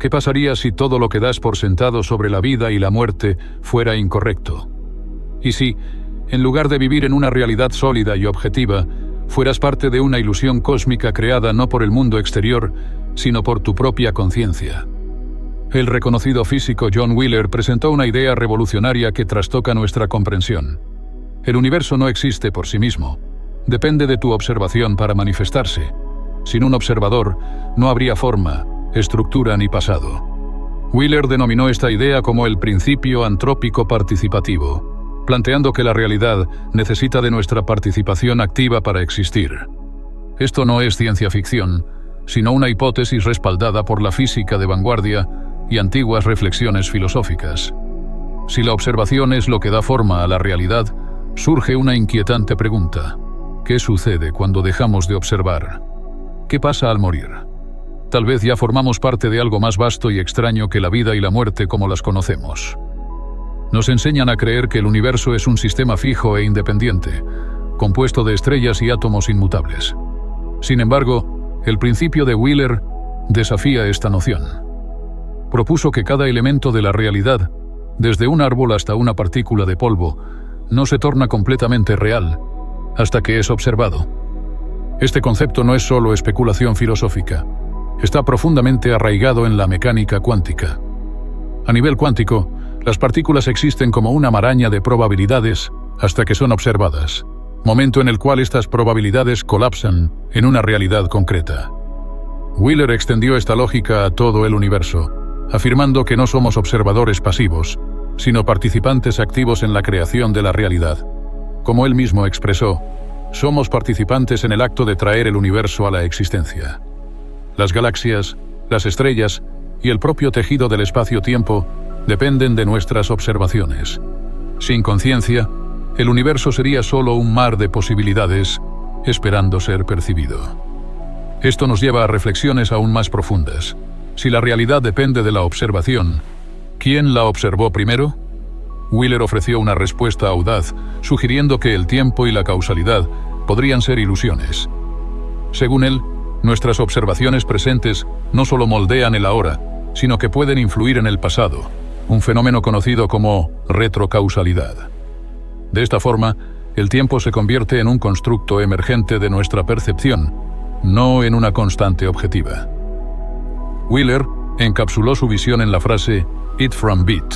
¿Qué pasaría si todo lo que das por sentado sobre la vida y la muerte fuera incorrecto? Y si, en lugar de vivir en una realidad sólida y objetiva, fueras parte de una ilusión cósmica creada no por el mundo exterior, sino por tu propia conciencia. El reconocido físico John Wheeler presentó una idea revolucionaria que trastoca nuestra comprensión. El universo no existe por sí mismo. Depende de tu observación para manifestarse. Sin un observador, no habría forma, estructura ni pasado. Wheeler denominó esta idea como el principio antrópico participativo, planteando que la realidad necesita de nuestra participación activa para existir. Esto no es ciencia ficción, sino una hipótesis respaldada por la física de vanguardia y antiguas reflexiones filosóficas. Si la observación es lo que da forma a la realidad, surge una inquietante pregunta. ¿Qué sucede cuando dejamos de observar? ¿Qué pasa al morir? Tal vez ya formamos parte de algo más vasto y extraño que la vida y la muerte como las conocemos. Nos enseñan a creer que el universo es un sistema fijo e independiente, compuesto de estrellas y átomos inmutables. Sin embargo, el principio de Wheeler desafía esta noción. Propuso que cada elemento de la realidad, desde un árbol hasta una partícula de polvo, no se torna completamente real hasta que es observado. Este concepto no es solo especulación filosófica, está profundamente arraigado en la mecánica cuántica. A nivel cuántico, las partículas existen como una maraña de probabilidades hasta que son observadas, momento en el cual estas probabilidades colapsan en una realidad concreta. Wheeler extendió esta lógica a todo el universo, afirmando que no somos observadores pasivos, sino participantes activos en la creación de la realidad. Como él mismo expresó, somos participantes en el acto de traer el universo a la existencia. Las galaxias, las estrellas y el propio tejido del espacio-tiempo dependen de nuestras observaciones. Sin conciencia, el universo sería solo un mar de posibilidades, esperando ser percibido. Esto nos lleva a reflexiones aún más profundas. Si la realidad depende de la observación, ¿quién la observó primero? Wheeler ofreció una respuesta audaz, sugiriendo que el tiempo y la causalidad podrían ser ilusiones. Según él, nuestras observaciones presentes no solo moldean el ahora, sino que pueden influir en el pasado, un fenómeno conocido como retrocausalidad. De esta forma, el tiempo se convierte en un constructo emergente de nuestra percepción, no en una constante objetiva. Wheeler encapsuló su visión en la frase "it from bit",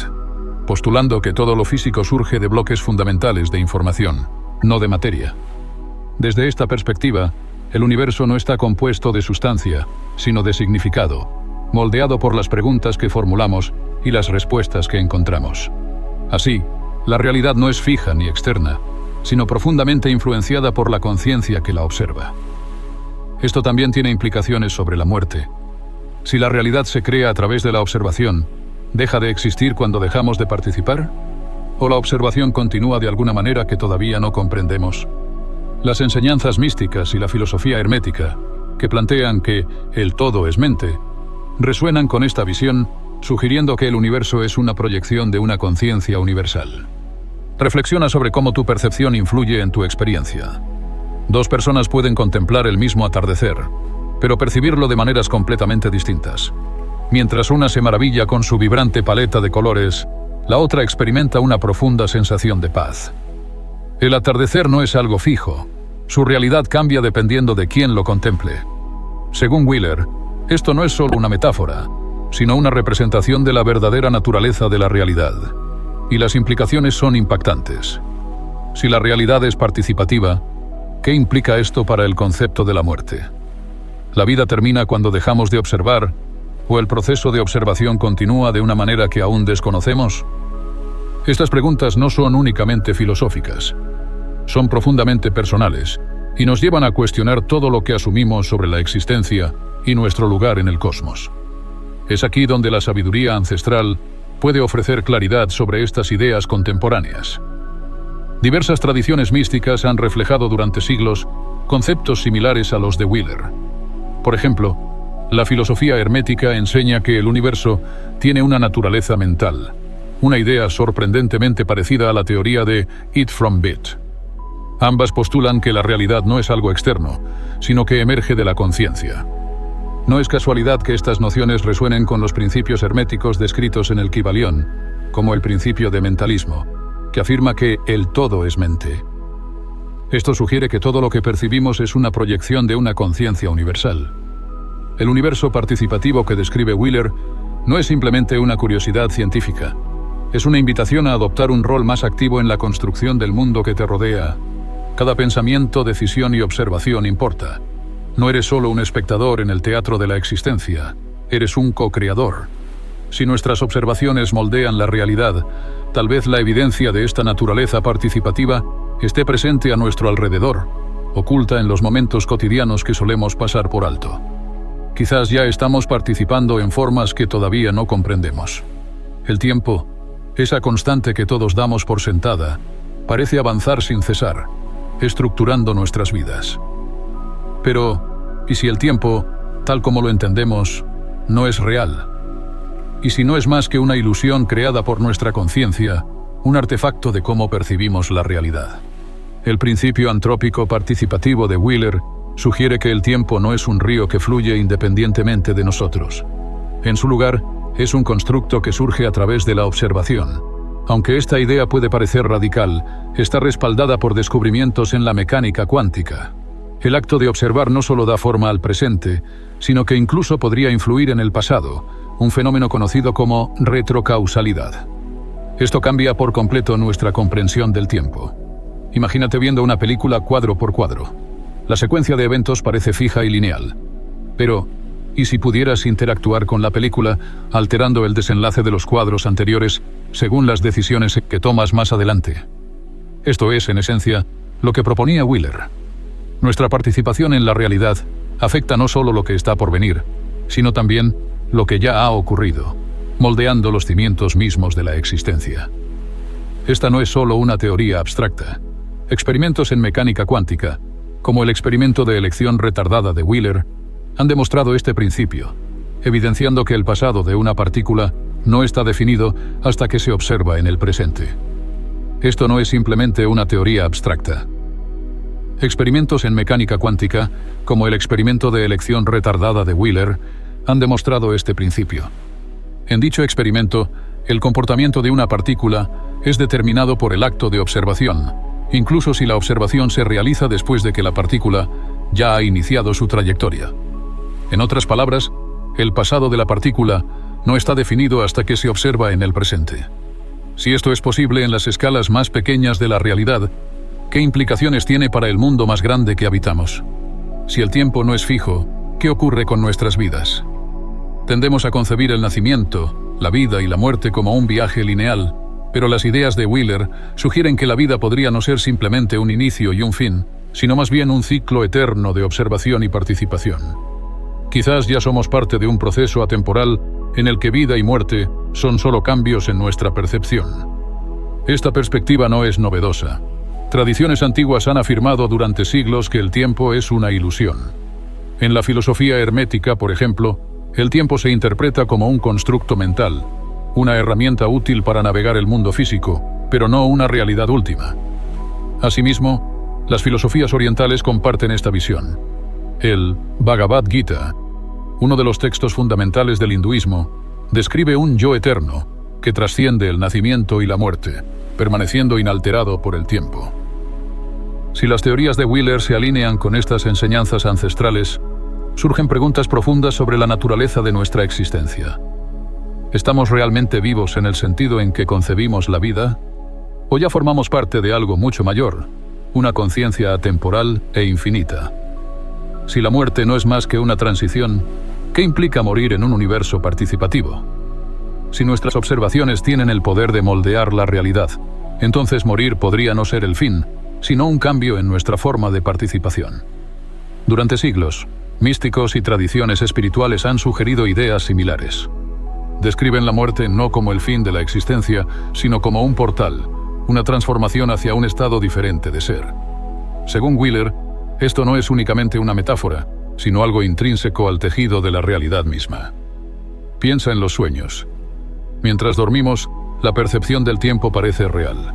postulando que todo lo físico surge de bloques fundamentales de información, no de materia. Desde esta perspectiva, el universo no está compuesto de sustancia, sino de significado, moldeado por las preguntas que formulamos y las respuestas que encontramos. Así, la realidad no es fija ni externa, sino profundamente influenciada por la conciencia que la observa. Esto también tiene implicaciones sobre la muerte. Si la realidad se crea a través de la observación, ¿deja de existir cuando dejamos de participar? ¿O la observación continúa de alguna manera que todavía no comprendemos? Las enseñanzas místicas y la filosofía hermética, que plantean que el todo es mente, resuenan con esta visión, sugiriendo que el universo es una proyección de una conciencia universal. Reflexiona sobre cómo tu percepción influye en tu experiencia. Dos personas pueden contemplar el mismo atardecer, pero percibirlo de maneras completamente distintas. Mientras una se maravilla con su vibrante paleta de colores, la otra experimenta una profunda sensación de paz. El atardecer no es algo fijo. Su realidad cambia dependiendo de quién lo contemple. Según Wheeler, esto no es solo una metáfora, sino una representación de la verdadera naturaleza de la realidad. Y las implicaciones son impactantes. Si la realidad es participativa, ¿qué implica esto para el concepto de la muerte? ¿La vida termina cuando dejamos de observar, o el proceso de observación continúa de una manera que aún desconocemos? Estas preguntas no son únicamente filosóficas. Son profundamente personales y nos llevan a cuestionar todo lo que asumimos sobre la existencia y nuestro lugar en el cosmos. Es aquí donde la sabiduría ancestral puede ofrecer claridad sobre estas ideas contemporáneas. Diversas tradiciones místicas han reflejado durante siglos conceptos similares a los de Wheeler. Por ejemplo, la filosofía hermética enseña que el universo tiene una naturaleza mental, una idea sorprendentemente parecida a la teoría de it from bit. Ambas postulan que la realidad no es algo externo, sino que emerge de la conciencia. No es casualidad que estas nociones resuenen con los principios herméticos descritos en el Kybalión, como el principio de mentalismo, que afirma que el todo es mente. Esto sugiere que todo lo que percibimos es una proyección de una conciencia universal. El universo participativo que describe Wheeler no es simplemente una curiosidad científica. Es una invitación a adoptar un rol más activo en la construcción del mundo que te rodea. Cada pensamiento, decisión y observación importa. No eres solo un espectador en el teatro de la existencia, eres un co-creador. Si nuestras observaciones moldean la realidad, tal vez la evidencia de esta naturaleza participativa esté presente a nuestro alrededor, oculta en los momentos cotidianos que solemos pasar por alto. Quizás ya estamos participando en formas que todavía no comprendemos. El tiempo, esa constante que todos damos por sentada, parece avanzar sin cesar, estructurando nuestras vidas. Pero, ¿y si el tiempo, tal como lo entendemos, no es real? ¿Y si no es más que una ilusión creada por nuestra conciencia, un artefacto de cómo percibimos la realidad? El principio antrópico participativo de Wheeler sugiere que el tiempo no es un río que fluye independientemente de nosotros. En su lugar, es un constructo que surge a través de la observación. Aunque esta idea puede parecer radical, está respaldada por descubrimientos en la mecánica cuántica. El acto de observar no solo da forma al presente, sino que incluso podría influir en el pasado, un fenómeno conocido como retrocausalidad. Esto cambia por completo nuestra comprensión del tiempo. Imagínate viendo una película cuadro por cuadro. La secuencia de eventos parece fija y lineal. Pero, ¿y si pudieras interactuar con la película, alterando el desenlace de los cuadros anteriores según las decisiones que tomas más adelante? Esto es, en esencia, lo que proponía Wheeler. Nuestra participación en la realidad afecta no solo lo que está por venir, sino también lo que ya ha ocurrido, moldeando los cimientos mismos de la existencia. Esta no es solo una teoría abstracta. Experimentos en mecánica cuántica, como el experimento de elección retardada de Wheeler, han demostrado este principio, evidenciando que el pasado de una partícula no está definido hasta que se observa en el presente. Esto no es simplemente una teoría abstracta. Experimentos en mecánica cuántica, como el experimento de elección retardada de Wheeler, han demostrado este principio. En dicho experimento, el comportamiento de una partícula es determinado por el acto de observación, incluso si la observación se realiza después de que la partícula ya ha iniciado su trayectoria. En otras palabras, el pasado de la partícula no está definido hasta que se observa en el presente. Si esto es posible en las escalas más pequeñas de la realidad, ¿qué implicaciones tiene para el mundo más grande que habitamos? Si el tiempo no es fijo, ¿qué ocurre con nuestras vidas? Tendemos a concebir el nacimiento, la vida y la muerte como un viaje lineal, pero las ideas de Wheeler sugieren que la vida podría no ser simplemente un inicio y un fin, sino más bien un ciclo eterno de observación y participación. Quizás ya somos parte de un proceso atemporal en el que vida y muerte son solo cambios en nuestra percepción. Esta perspectiva no es novedosa. Tradiciones antiguas han afirmado durante siglos que el tiempo es una ilusión. En la filosofía hermética, por ejemplo, el tiempo se interpreta como un constructo mental, una herramienta útil para navegar el mundo físico, pero no una realidad última. Asimismo, las filosofías orientales comparten esta visión. El Bhagavad Gita, uno de los textos fundamentales del hinduismo, describe un yo eterno que trasciende el nacimiento y la muerte, permaneciendo inalterado por el tiempo. Si las teorías de Wheeler se alinean con estas enseñanzas ancestrales, surgen preguntas profundas sobre la naturaleza de nuestra existencia. ¿Estamos realmente vivos en el sentido en que concebimos la vida? ¿O ya formamos parte de algo mucho mayor, una conciencia atemporal e infinita? Si la muerte no es más que una transición, ¿qué implica morir en un universo participativo? Si nuestras observaciones tienen el poder de moldear la realidad, entonces morir podría no ser el fin, sino un cambio en nuestra forma de participación. Durante siglos, místicos y tradiciones espirituales han sugerido ideas similares. Describen la muerte no como el fin de la existencia, sino como un portal, una transformación hacia un estado diferente de ser. Según Wheeler, esto no es únicamente una metáfora, sino algo intrínseco al tejido de la realidad misma. Piensa en los sueños. Mientras dormimos, la percepción del tiempo parece real.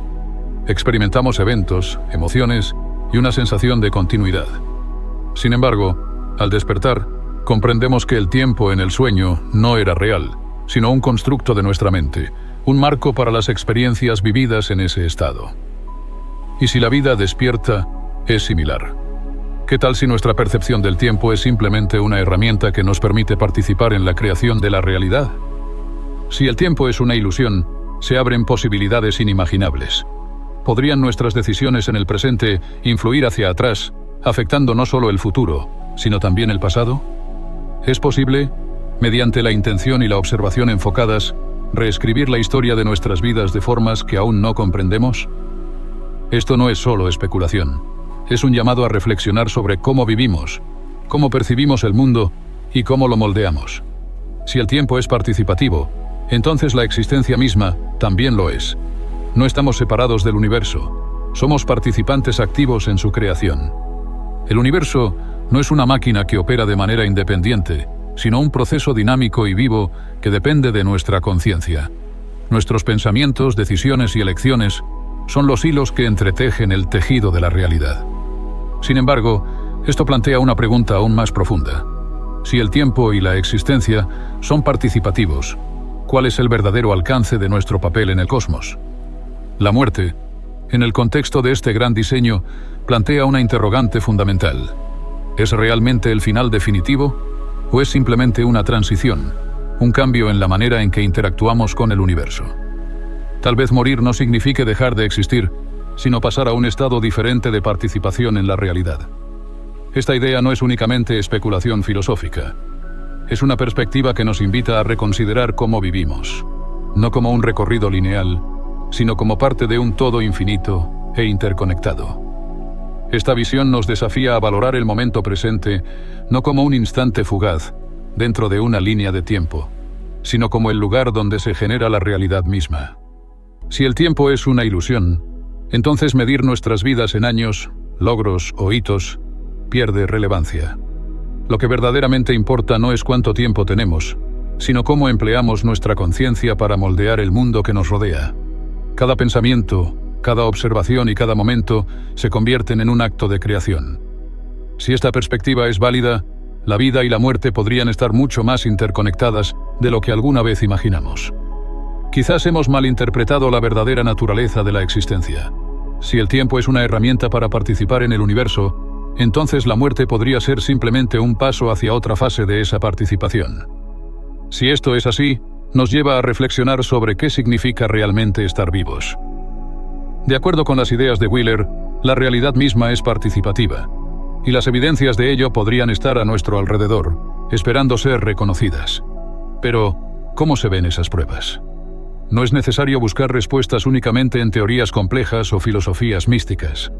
Experimentamos eventos, emociones y una sensación de continuidad. Sin embargo, al despertar, comprendemos que el tiempo en el sueño no era real, sino un constructo de nuestra mente, un marco para las experiencias vividas en ese estado. ¿Y si la vida despierta es similar? ¿Qué tal si nuestra percepción del tiempo es simplemente una herramienta que nos permite participar en la creación de la realidad? Si el tiempo es una ilusión, se abren posibilidades inimaginables. ¿Podrían nuestras decisiones en el presente influir hacia atrás, afectando no solo el futuro, sino también el pasado? ¿Es posible, mediante la intención y la observación enfocadas, reescribir la historia de nuestras vidas de formas que aún no comprendemos? Esto no es solo especulación. Es un llamado a reflexionar sobre cómo vivimos, cómo percibimos el mundo y cómo lo moldeamos. Si el tiempo es participativo, entonces la existencia misma también lo es. No estamos separados del universo. Somos participantes activos en su creación. El universo no es una máquina que opera de manera independiente, sino un proceso dinámico y vivo que depende de nuestra conciencia. Nuestros pensamientos, decisiones y elecciones son los hilos que entretejen el tejido de la realidad. Sin embargo, esto plantea una pregunta aún más profunda. Si el tiempo y la existencia son participativos, ¿cuál es el verdadero alcance de nuestro papel en el cosmos? La muerte, en el contexto de este gran diseño, plantea una interrogante fundamental. ¿Es realmente el final definitivo o es simplemente una transición, un cambio en la manera en que interactuamos con el universo? Tal vez morir no signifique dejar de existir, sino pasar a un estado diferente de participación en la realidad. Esta idea no es únicamente especulación filosófica. Es una perspectiva que nos invita a reconsiderar cómo vivimos, no como un recorrido lineal, sino como parte de un todo infinito e interconectado. Esta visión nos desafía a valorar el momento presente no como un instante fugaz dentro de una línea de tiempo, sino como el lugar donde se genera la realidad misma. Si el tiempo es una ilusión, entonces medir nuestras vidas en años, logros o hitos pierde relevancia. Lo que verdaderamente importa no es cuánto tiempo tenemos, sino cómo empleamos nuestra conciencia para moldear el mundo que nos rodea. Cada pensamiento, cada observación y cada momento se convierten en un acto de creación. Si esta perspectiva es válida, la vida y la muerte podrían estar mucho más interconectadas de lo que alguna vez imaginamos. Quizás hemos malinterpretado la verdadera naturaleza de la existencia. Si el tiempo es una herramienta para participar en el universo, entonces la muerte podría ser simplemente un paso hacia otra fase de esa participación. Si esto es así, nos lleva a reflexionar sobre qué significa realmente estar vivos. De acuerdo con las ideas de Wheeler, la realidad misma es participativa, y las evidencias de ello podrían estar a nuestro alrededor, esperando ser reconocidas. Pero, ¿cómo se ven esas pruebas? No es necesario buscar respuestas únicamente en teorías complejas o filosofías místicas.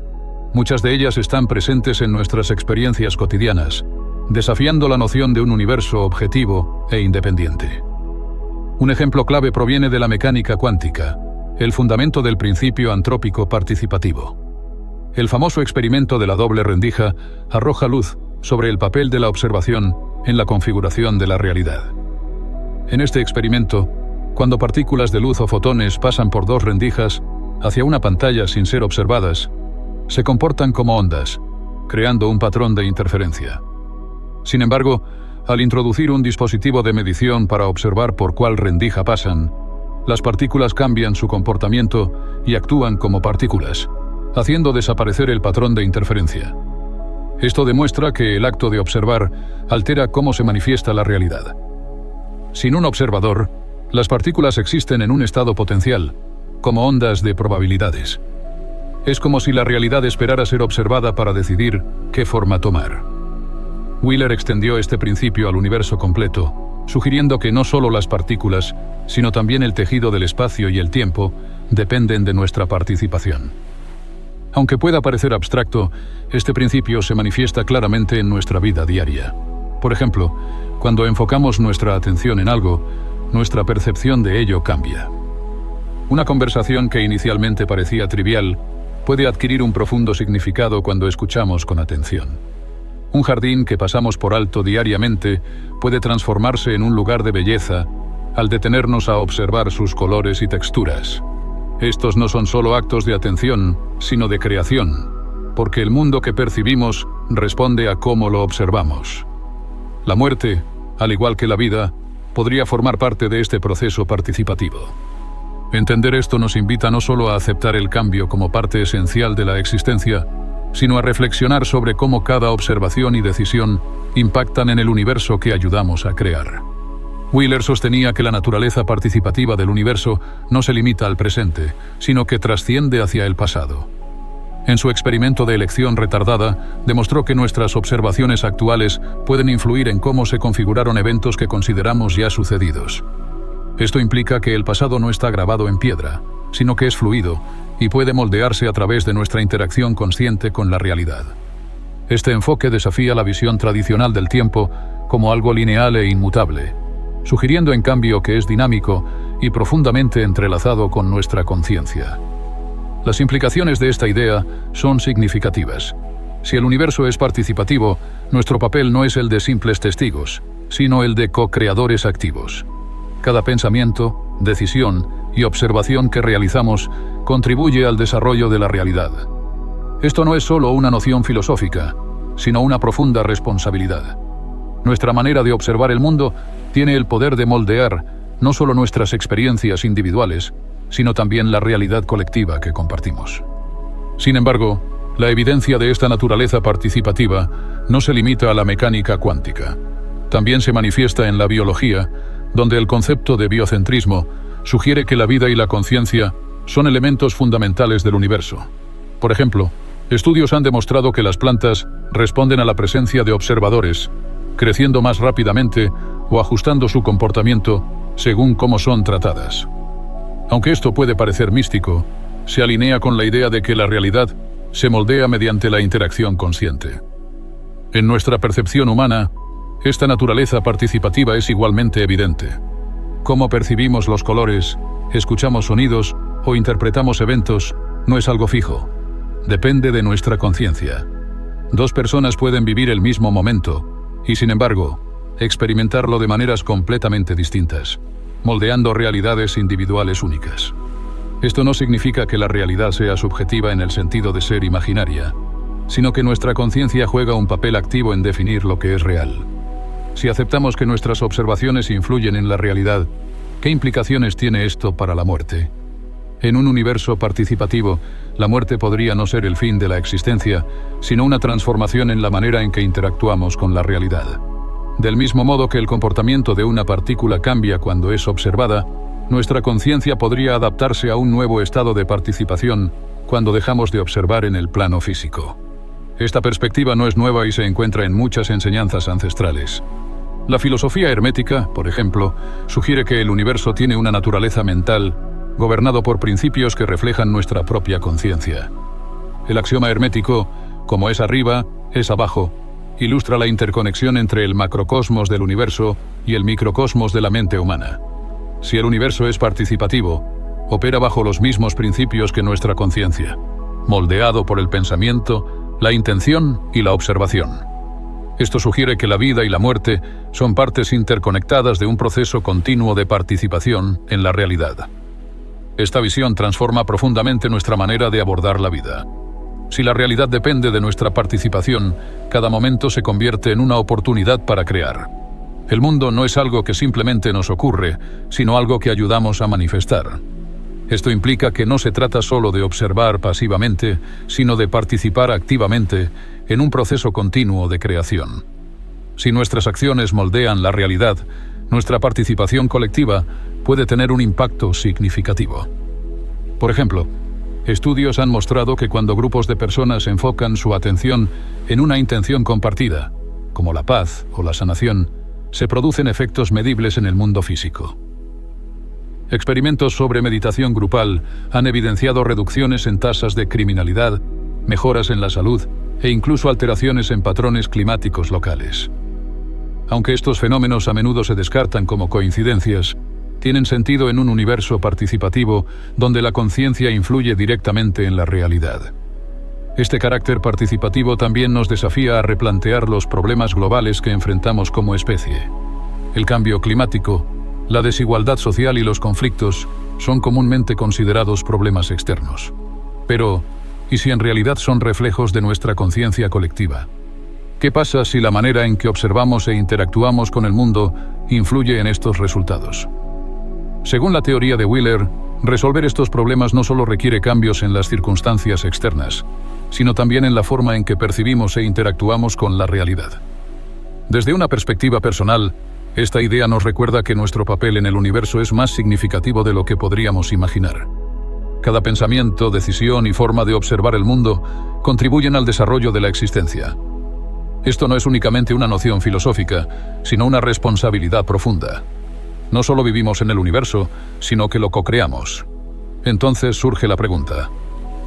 Muchas de ellas están presentes en nuestras experiencias cotidianas, desafiando la noción de un universo objetivo e independiente. Un ejemplo clave proviene de la mecánica cuántica, el fundamento del principio antrópico participativo. El famoso experimento de la doble rendija arroja luz sobre el papel de la observación en la configuración de la realidad. En este experimento, cuando partículas de luz o fotones pasan por dos rendijas hacia una pantalla sin ser observadas, se comportan como ondas, creando un patrón de interferencia. Sin embargo, al introducir un dispositivo de medición para observar por cuál rendija pasan, las partículas cambian su comportamiento y actúan como partículas, haciendo desaparecer el patrón de interferencia. Esto demuestra que el acto de observar altera cómo se manifiesta la realidad. Sin un observador, las partículas existen en un estado potencial, como ondas de probabilidades. Es como si la realidad esperara ser observada para decidir qué forma tomar. Wheeler extendió este principio al universo completo, sugiriendo que no solo las partículas, sino también el tejido del espacio y el tiempo, dependen de nuestra participación. Aunque pueda parecer abstracto, este principio se manifiesta claramente en nuestra vida diaria. Por ejemplo, cuando enfocamos nuestra atención en algo, nuestra percepción de ello cambia. Una conversación que inicialmente parecía trivial puede adquirir un profundo significado cuando escuchamos con atención. Un jardín que pasamos por alto diariamente puede transformarse en un lugar de belleza al detenernos a observar sus colores y texturas. Estos no son solo actos de atención, sino de creación, porque el mundo que percibimos responde a cómo lo observamos. La muerte, al igual que la vida, podría formar parte de este proceso participativo. Entender esto nos invita no solo a aceptar el cambio como parte esencial de la existencia, sino a reflexionar sobre cómo cada observación y decisión impactan en el universo que ayudamos a crear. Wheeler sostenía que la naturaleza participativa del universo no se limita al presente, sino que trasciende hacia el pasado. En su experimento de elección retardada, demostró que nuestras observaciones actuales pueden influir en cómo se configuraron eventos que consideramos ya sucedidos. Esto implica que el pasado no está grabado en piedra, sino que es fluido y puede moldearse a través de nuestra interacción consciente con la realidad. Este enfoque desafía la visión tradicional del tiempo como algo lineal e inmutable, sugiriendo en cambio que es dinámico y profundamente entrelazado con nuestra conciencia. Las implicaciones de esta idea son significativas. Si el universo es participativo, nuestro papel no es el de simples testigos, sino el de co-creadores activos. Cada pensamiento, decisión y observación que realizamos contribuye al desarrollo de la realidad. Esto no es solo una noción filosófica, sino una profunda responsabilidad. Nuestra manera de observar el mundo tiene el poder de moldear no solo nuestras experiencias individuales, sino también la realidad colectiva que compartimos. Sin embargo, la evidencia de esta naturaleza participativa no se limita a la mecánica cuántica. También se manifiesta en la biología, donde el concepto de biocentrismo sugiere que la vida y la conciencia son elementos fundamentales del universo. Por ejemplo, estudios han demostrado que las plantas responden a la presencia de observadores, creciendo más rápidamente o ajustando su comportamiento según cómo son tratadas. Aunque esto puede parecer místico, se alinea con la idea de que la realidad se moldea mediante la interacción consciente. En nuestra percepción humana, esta naturaleza participativa es igualmente evidente. Cómo percibimos los colores, escuchamos sonidos o interpretamos eventos no es algo fijo. Depende de nuestra conciencia. Dos personas pueden vivir el mismo momento y, sin embargo, experimentarlo de maneras completamente distintas, moldeando realidades individuales únicas. Esto no significa que la realidad sea subjetiva en el sentido de ser imaginaria, sino que nuestra conciencia juega un papel activo en definir lo que es real. Si aceptamos que nuestras observaciones influyen en la realidad, ¿qué implicaciones tiene esto para la muerte? En un universo participativo, la muerte podría no ser el fin de la existencia, sino una transformación en la manera en que interactuamos con la realidad. Del mismo modo que el comportamiento de una partícula cambia cuando es observada, nuestra conciencia podría adaptarse a un nuevo estado de participación cuando dejamos de observar en el plano físico. Esta perspectiva no es nueva y se encuentra en muchas enseñanzas ancestrales. La filosofía hermética, por ejemplo, sugiere que el universo tiene una naturaleza mental, gobernado por principios que reflejan nuestra propia conciencia. El axioma hermético, como es arriba, es abajo, ilustra la interconexión entre el macrocosmos del universo y el microcosmos de la mente humana. Si el universo es participativo, opera bajo los mismos principios que nuestra conciencia, moldeado por el pensamiento, la intención y la observación. Esto sugiere que la vida y la muerte son partes interconectadas de un proceso continuo de participación en la realidad. Esta visión transforma profundamente nuestra manera de abordar la vida. Si la realidad depende de nuestra participación, cada momento se convierte en una oportunidad para crear. El mundo no es algo que simplemente nos ocurre, sino algo que ayudamos a manifestar. Esto implica que no se trata solo de observar pasivamente, sino de participar activamente en un proceso continuo de creación. Si nuestras acciones moldean la realidad, nuestra participación colectiva puede tener un impacto significativo. Por ejemplo, estudios han mostrado que cuando grupos de personas enfocan su atención en una intención compartida, como la paz o la sanación, se producen efectos medibles en el mundo físico. Experimentos sobre meditación grupal han evidenciado reducciones en tasas de criminalidad, mejoras en la salud e incluso alteraciones en patrones climáticos locales. Aunque estos fenómenos a menudo se descartan como coincidencias, tienen sentido en un universo participativo donde la conciencia influye directamente en la realidad. Este carácter participativo también nos desafía a replantear los problemas globales que enfrentamos como especie. El cambio climático, la desigualdad social y los conflictos son comúnmente considerados problemas externos. Pero, ¿y si en realidad son reflejos de nuestra conciencia colectiva? ¿Qué pasa si la manera en que observamos e interactuamos con el mundo influye en estos resultados? Según la teoría de Wheeler, resolver estos problemas no solo requiere cambios en las circunstancias externas, sino también en la forma en que percibimos e interactuamos con la realidad. Desde una perspectiva personal, esta idea nos recuerda que nuestro papel en el universo es más significativo de lo que podríamos imaginar. Cada pensamiento, decisión y forma de observar el mundo contribuyen al desarrollo de la existencia. Esto no es únicamente una noción filosófica, sino una responsabilidad profunda. No solo vivimos en el universo, sino que lo co-creamos. Entonces surge la pregunta: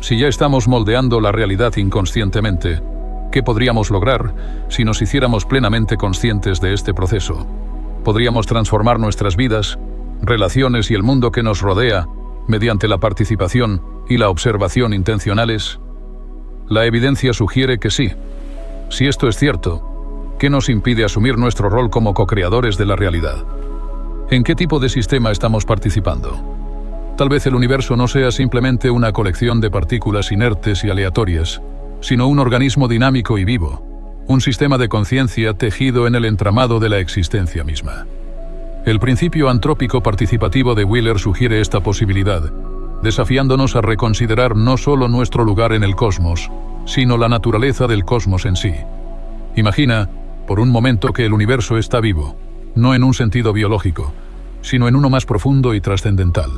si ya estamos moldeando la realidad inconscientemente, ¿qué podríamos lograr si nos hiciéramos plenamente conscientes de este proceso? ¿Podríamos transformar nuestras vidas, relaciones y el mundo que nos rodea mediante la participación y la observación intencionales? La evidencia sugiere que sí. Si esto es cierto, ¿qué nos impide asumir nuestro rol como co-creadores de la realidad? ¿En qué tipo de sistema estamos participando? Tal vez el universo no sea simplemente una colección de partículas inertes y aleatorias, sino un organismo dinámico y vivo, un sistema de conciencia tejido en el entramado de la existencia misma. El principio antrópico participativo de Wheeler sugiere esta posibilidad, desafiándonos a reconsiderar no solo nuestro lugar en el cosmos, sino la naturaleza del cosmos en sí. Imagina, por un momento, que el universo está vivo, no en un sentido biológico, sino en uno más profundo y trascendental.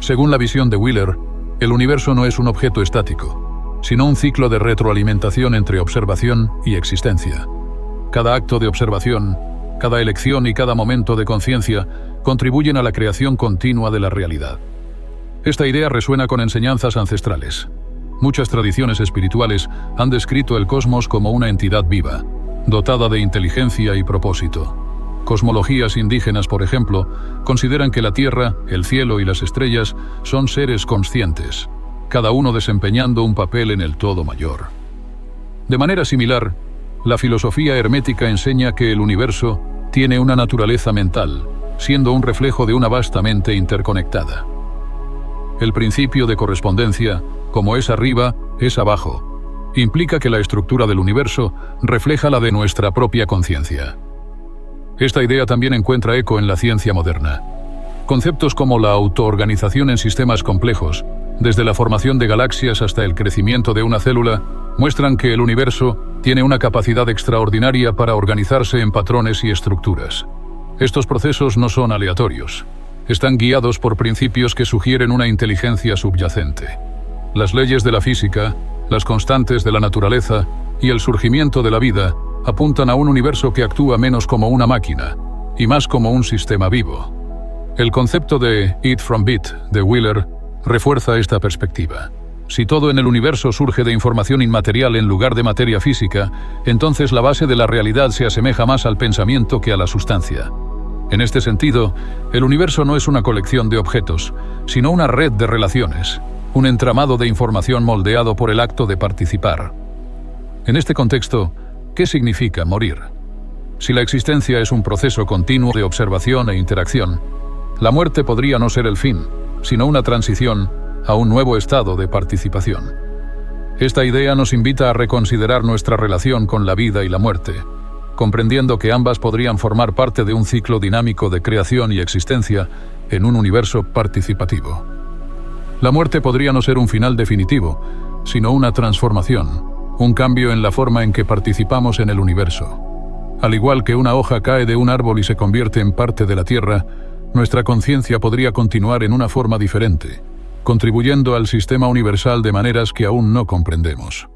Según la visión de Wheeler, el universo no es un objeto estático, sino un ciclo de retroalimentación entre observación y existencia. Cada acto de observación, cada elección y cada momento de conciencia contribuyen a la creación continua de la realidad. Esta idea resuena con enseñanzas ancestrales. Muchas tradiciones espirituales han descrito el cosmos como una entidad viva, dotada de inteligencia y propósito. Cosmologías indígenas, por ejemplo, consideran que la Tierra, el cielo y las estrellas son seres conscientes, cada uno desempeñando un papel en el todo mayor. De manera similar, la filosofía hermética enseña que el universo tiene una naturaleza mental, siendo un reflejo de una vasta mente interconectada. El principio de correspondencia, como es arriba, es abajo, implica que la estructura del universo refleja la de nuestra propia conciencia. Esta idea también encuentra eco en la ciencia moderna. Conceptos como la autoorganización en sistemas complejos, desde la formación de galaxias hasta el crecimiento de una célula, muestran que el universo tiene una capacidad extraordinaria para organizarse en patrones y estructuras. Estos procesos no son aleatorios. Están guiados por principios que sugieren una inteligencia subyacente. Las leyes de la física, las constantes de la naturaleza y el surgimiento de la vida apuntan a un universo que actúa menos como una máquina y más como un sistema vivo. El concepto de "it from bit" de Wheeler refuerza esta perspectiva. Si todo en el universo surge de información inmaterial en lugar de materia física, entonces la base de la realidad se asemeja más al pensamiento que a la sustancia. En este sentido, el universo no es una colección de objetos, sino una red de relaciones, un entramado de información moldeado por el acto de participar. En este contexto, ¿qué significa morir? Si la existencia es un proceso continuo de observación e interacción, la muerte podría no ser el fin, sino una transición a un nuevo estado de participación. Esta idea nos invita a reconsiderar nuestra relación con la vida y la muerte, comprendiendo que ambas podrían formar parte de un ciclo dinámico de creación y existencia en un universo participativo. La muerte podría no ser un final definitivo, sino una transformación, un cambio en la forma en que participamos en el universo. Al igual que una hoja cae de un árbol y se convierte en parte de la tierra, nuestra conciencia podría continuar en una forma diferente, contribuyendo al sistema universal de maneras que aún no comprendemos.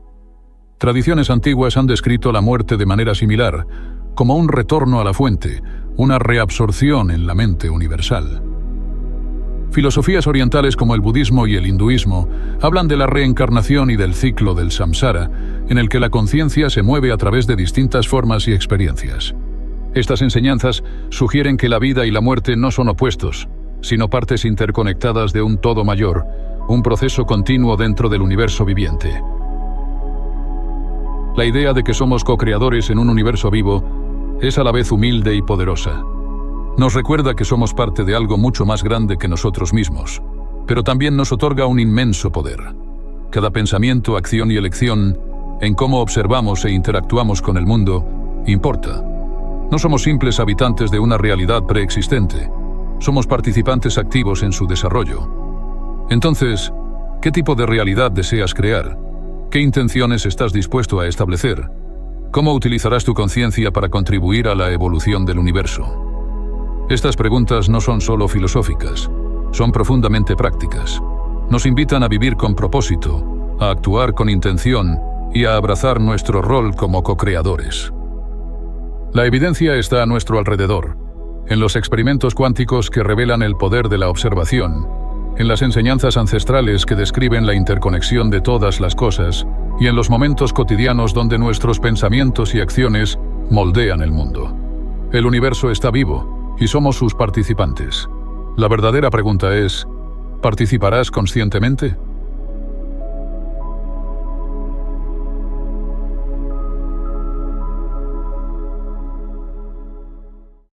Tradiciones antiguas han descrito la muerte de manera similar, como un retorno a la fuente, una reabsorción en la mente universal. Filosofías orientales como el budismo y el hinduismo hablan de la reencarnación y del ciclo del samsara, en el que la conciencia se mueve a través de distintas formas y experiencias. Estas enseñanzas sugieren que la vida y la muerte no son opuestos, sino partes interconectadas de un todo mayor, un proceso continuo dentro del universo viviente. La idea de que somos co-creadores en un universo vivo es a la vez humilde y poderosa. Nos recuerda que somos parte de algo mucho más grande que nosotros mismos, pero también nos otorga un inmenso poder. Cada pensamiento, acción y elección en cómo observamos e interactuamos con el mundo, importa. No somos simples habitantes de una realidad preexistente. Somos participantes activos en su desarrollo. Entonces, ¿qué tipo de realidad deseas crear? ¿Qué intenciones estás dispuesto a establecer? ¿Cómo utilizarás tu conciencia para contribuir a la evolución del universo? Estas preguntas no son solo filosóficas, son profundamente prácticas. Nos invitan a vivir con propósito, a actuar con intención y a abrazar nuestro rol como co-creadores. La evidencia está a nuestro alrededor, en los experimentos cuánticos que revelan el poder de la observación, en las enseñanzas ancestrales que describen la interconexión de todas las cosas, y en los momentos cotidianos donde nuestros pensamientos y acciones moldean el mundo. El universo está vivo, y somos sus participantes. La verdadera pregunta es, ¿participarás conscientemente?